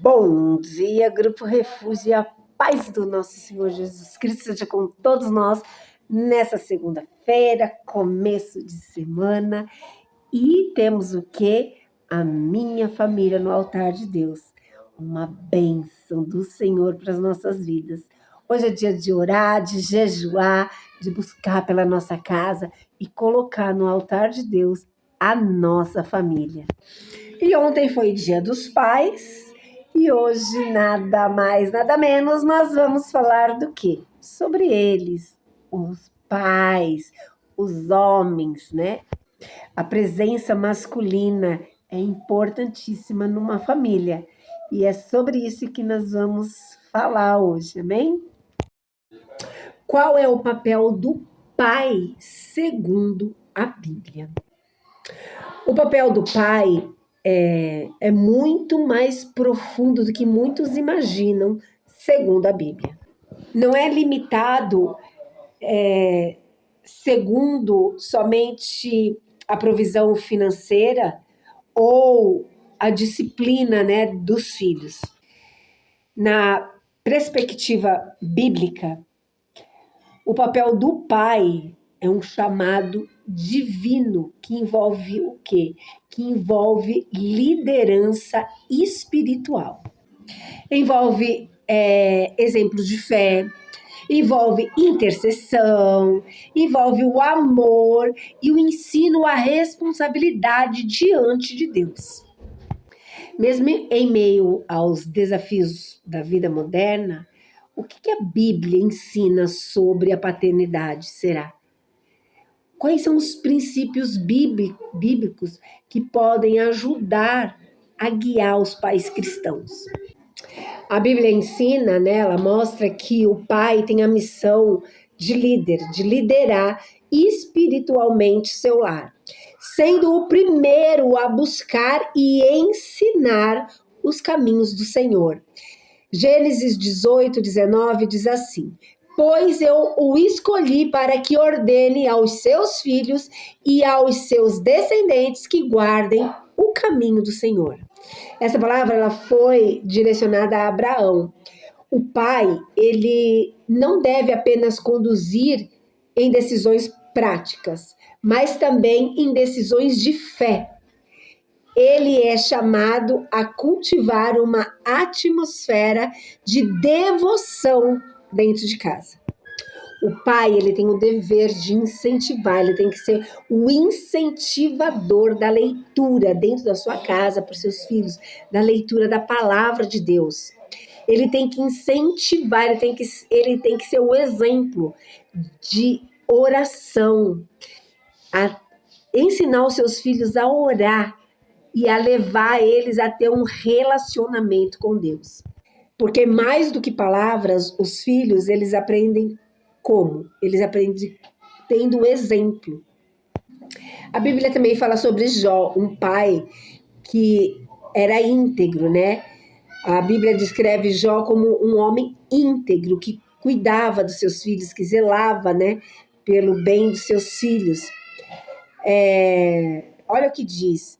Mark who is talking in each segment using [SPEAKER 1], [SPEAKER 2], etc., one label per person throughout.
[SPEAKER 1] Bom dia, Grupo Refúgio, e a paz do nosso Senhor Jesus Cristo seja com todos nós nessa segunda-feira, começo de semana, e temos o quê? A minha família no altar de Deus, uma bênção do Senhor para as nossas vidas. Hoje é dia de orar, de jejuar, de buscar pela nossa casa e colocar no altar de Deus a nossa família. E ontem foi dia dos pais, e hoje nada mais, nada menos, nós vamos falar do quê? Sobre eles, os pais, os homens, né? A presença masculina é importantíssima numa família, e é sobre isso que nós vamos falar hoje, amém? Qual é o papel do pai segundo a Bíblia? O papel do pai é muito mais profundo do que muitos imaginam, segundo a Bíblia. Não é limitado segundo somente a provisão financeira ou a disciplina, né, dos filhos. Na perspectiva bíblica, o papel do pai é um chamado divino que envolve o quê? Que envolve liderança espiritual. Envolve exemplos de fé, envolve intercessão, envolve o amor e o ensino à responsabilidade diante de Deus. Mesmo em meio aos desafios da vida moderna, o que a Bíblia ensina sobre a paternidade, será? Quais são os princípios bíblicos que podem ajudar a guiar os pais cristãos? A Bíblia ensina, né, ela mostra que o pai tem a missão de liderar espiritualmente seu lar, sendo o primeiro a buscar e ensinar os caminhos do Senhor. Gênesis 18:19 diz assim: pois eu o escolhi para que ordene aos seus filhos e aos seus descendentes que guardem o caminho do Senhor. Essa palavra ela foi direcionada a Abraão. O pai, ele não deve apenas conduzir em decisões práticas, mas também em decisões de fé. Ele é chamado a cultivar uma atmosfera de devoção dentro de casa. O pai, ele tem o dever de incentivar, ele tem que ser o incentivador da leitura dentro da sua casa para os seus filhos, da leitura da palavra de Deus. Ele tem que incentivar, ele tem que ser o exemplo de oração, a ensinar os seus filhos a orar e a levar eles a ter um relacionamento com Deus. Porque mais do que palavras, os filhos, eles aprendem como? Eles aprendem tendo exemplo. A Bíblia também fala sobre Jó, um pai que era íntegro, né? A Bíblia descreve Jó como um homem íntegro, que cuidava dos seus filhos, que zelava, né, pelo bem dos seus filhos. Olha o que diz.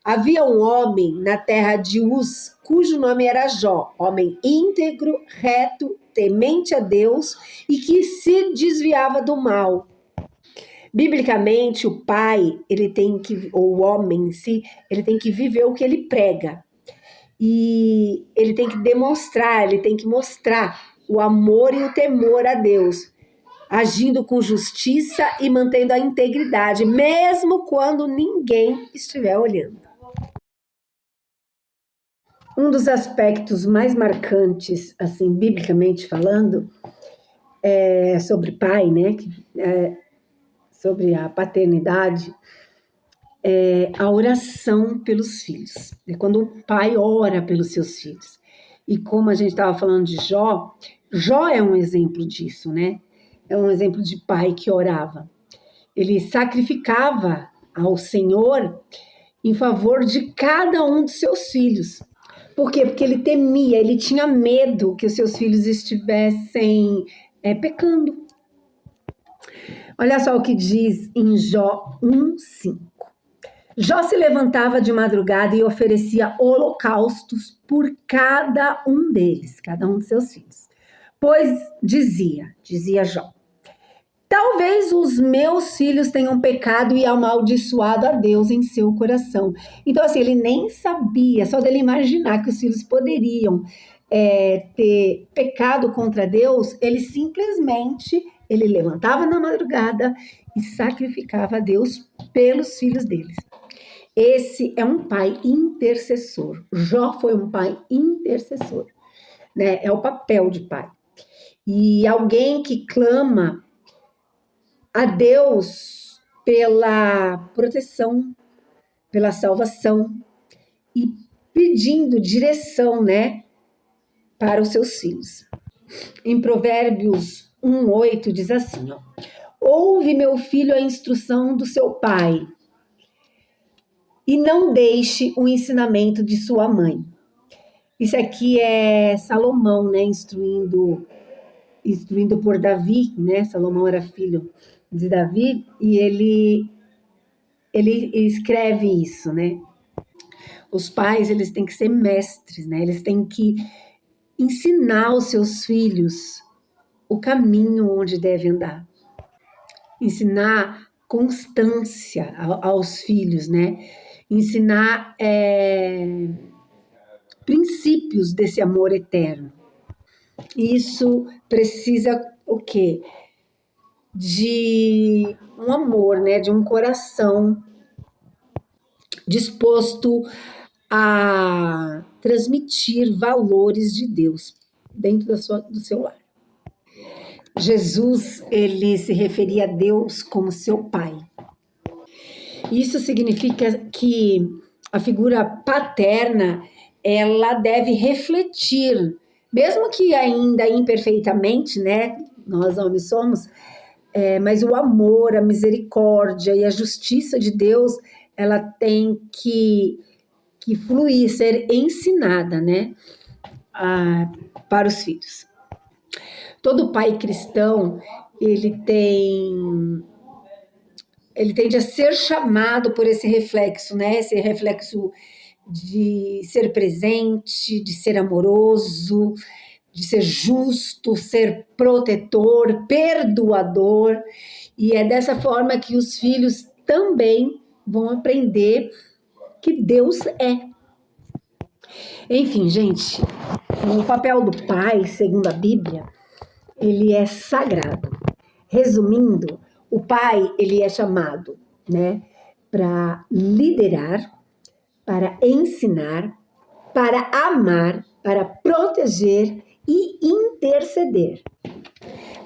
[SPEAKER 1] Havia um homem na terra de Uz, cujo nome era Jó, homem íntegro, reto, temente a Deus e que se desviava do mal. Biblicamente, o pai, ou o homem em si, ele tem que viver o que ele prega. E ele tem que demonstrar, ele tem que mostrar o amor e o temor a Deus, agindo com justiça e mantendo a integridade, mesmo quando ninguém estiver olhando. Um dos aspectos mais marcantes, assim, biblicamente falando, sobre pai, né? Sobre a paternidade, é a oração pelos filhos. É quando o pai ora pelos seus filhos. E como a gente estava falando de Jó, Jó é um exemplo disso, né? É um exemplo de pai que orava. Ele sacrificava ao Senhor em favor de cada um dos seus filhos. Por quê? Porque ele temia, ele tinha medo que os seus filhos estivessem pecando. Olha só o que diz em Jó 1:5. Jó se levantava de madrugada e oferecia holocaustos por cada um deles, cada um de seus filhos. Pois dizia Jó, talvez os meus filhos tenham pecado e amaldiçoado a Deus em seu coração. Então, assim, ele nem sabia, só dele imaginar que os filhos poderiam ter pecado contra Deus, ele levantava na madrugada e sacrificava a Deus pelos filhos deles. Esse é um pai intercessor. Jó foi um pai intercessor, né? É o papel de pai. E alguém que clama a Deus pela proteção, pela salvação e pedindo direção, né, para os seus filhos. Em Provérbios 1:8 diz assim, ó: ouve, meu filho, a instrução do seu pai e não deixe o ensinamento de sua mãe. Isso aqui é Salomão, né, instruindo por Davi, né? Salomão era filho de Davi e ele escreve isso, né? Os pais, eles têm que ser mestres, né? Eles têm que ensinar os seus filhos o caminho onde devem andar. Ensinar constância aos filhos, né? Ensinar princípios desse amor eterno. Isso precisa o quê? De um amor, né? De um coração disposto a transmitir valores de Deus dentro do seu lar. Jesus, ele se referia a Deus como seu pai. Isso significa que a figura paterna, ela deve refletir, mesmo que ainda imperfeitamente, né? Nós homens somos, mas o amor, a misericórdia e a justiça de Deus, ela tem que fluir, ser ensinada, né, para os filhos. Todo pai cristão, ele tende a ser chamado por esse reflexo, né, esse reflexo de ser presente, de ser amoroso, de ser justo, ser protetor, perdoador, e é dessa forma que os filhos também vão aprender que Deus é. Enfim, gente, o papel do pai, segundo a Bíblia, ele é sagrado. Resumindo, o pai, ele é chamado, né, para liderar, para ensinar, para amar, para proteger e interceder.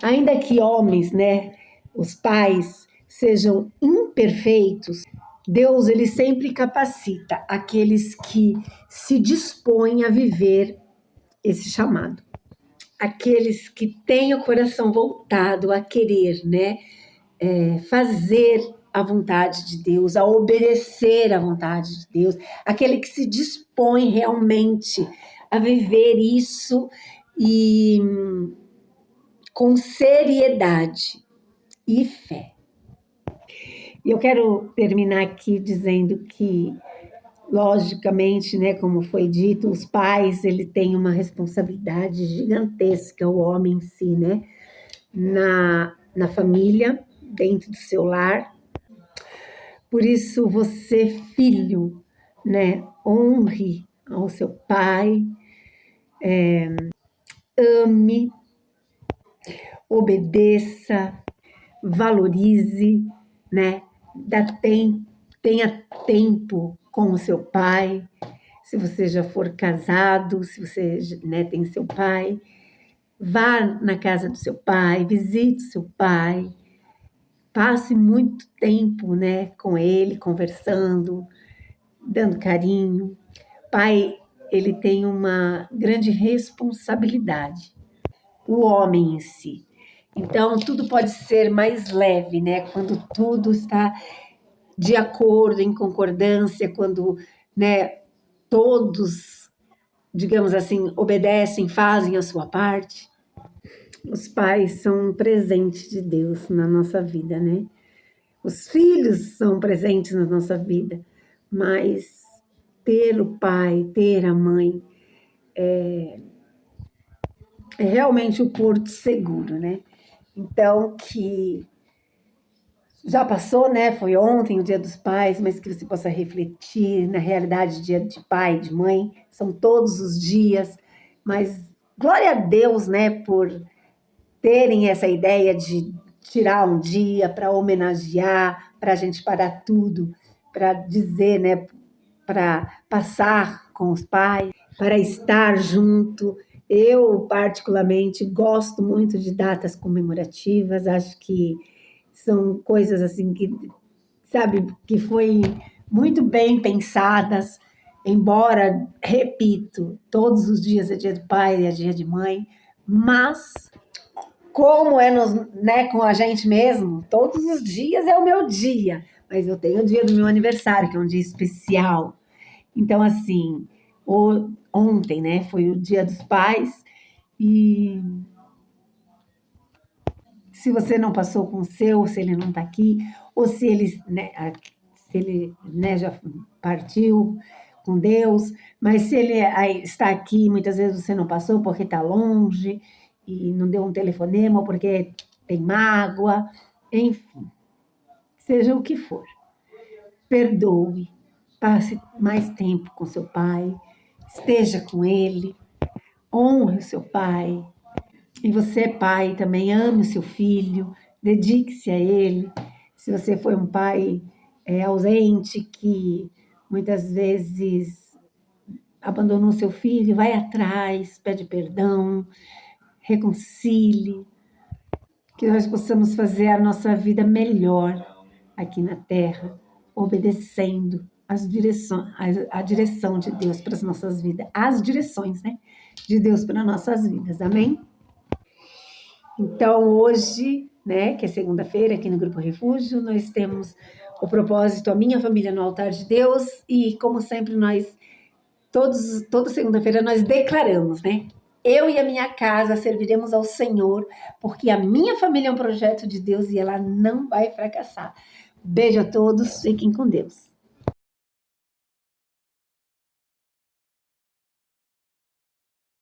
[SPEAKER 1] Ainda que homens, né, os pais, sejam imperfeitos, Deus, ele sempre capacita aqueles que se dispõem a viver esse chamado. Aqueles que têm o coração voltado a querer, né, fazer a vontade de Deus, a obedecer à vontade de Deus, aquele que se dispõe realmente a viver isso e com seriedade e fé. E eu quero terminar aqui dizendo que, logicamente, né, como foi dito, os pais, ele tem uma responsabilidade gigantesca, o homem em si, né, na família, dentro do seu lar. Por isso, você, filho, né, honre ao seu pai, ame, obedeça, valorize, né, tenha tempo com o seu pai. Se você já for casado, se você, né, tem seu pai, vá na casa do seu pai, visite seu pai, passe muito tempo, né, com ele, conversando, dando carinho. Pai, ele tem uma grande responsabilidade, o homem em si. Então, tudo pode ser mais leve, né, quando tudo está de acordo, em concordância, quando, né, todos, digamos assim, obedecem, fazem a sua parte. Os pais são um presente de Deus na nossa vida, né? Os filhos são presentes na nossa vida. mas ter o pai, ter a mãe é realmente o porto seguro, né? Então, que já passou, né? Foi ontem o Dia dos Pais, mas que você possa refletir na realidade, dia de pai, de mãe, são todos os dias, mas glória a Deus, né, por terem essa ideia de tirar um dia para homenagear, para a gente parar tudo, para dizer, né, para passar com os pais, para estar junto. Eu, particularmente, gosto muito de datas comemorativas, acho que são coisas assim que, sabe, que foi muito bem pensadas, embora, repito, todos os dias é dia do pai, é dia de mãe, mas como é né, com a gente mesmo, todos os dias é o meu dia, mas eu tenho o dia do meu aniversário, que é um dia especial. Então, assim, ontem, né, foi o Dia dos Pais, e se você não passou com o seu, se ele não está aqui, ou se ele, né, já partiu com Deus, mas se ele está aqui, muitas vezes você não passou porque está longe e não deu um telefonema, ou porque tem mágoa, enfim, seja o que for. Perdoe, passe mais tempo com seu pai, esteja com ele, honre o seu pai. E você, pai, também ame o seu filho, dedique-se a ele. Se você foi um pai ausente, que muitas vezes abandonou seu filho, vai atrás, pede perdão, reconcilie, que nós possamos fazer a nossa vida melhor aqui na Terra, obedecendo a direção de Deus para as nossas vidas, as direções, né, de Deus para as nossas vidas. Amém? Então, hoje, né, que é segunda-feira, aqui no Grupo Refúgio, nós temos o propósito A Minha Família no Altar de Deus, e como sempre toda segunda-feira nós declaramos, né? Eu e a minha casa serviremos ao Senhor, porque a minha família é um projeto de Deus e ela não vai fracassar. Beijo a todos, fiquem com Deus.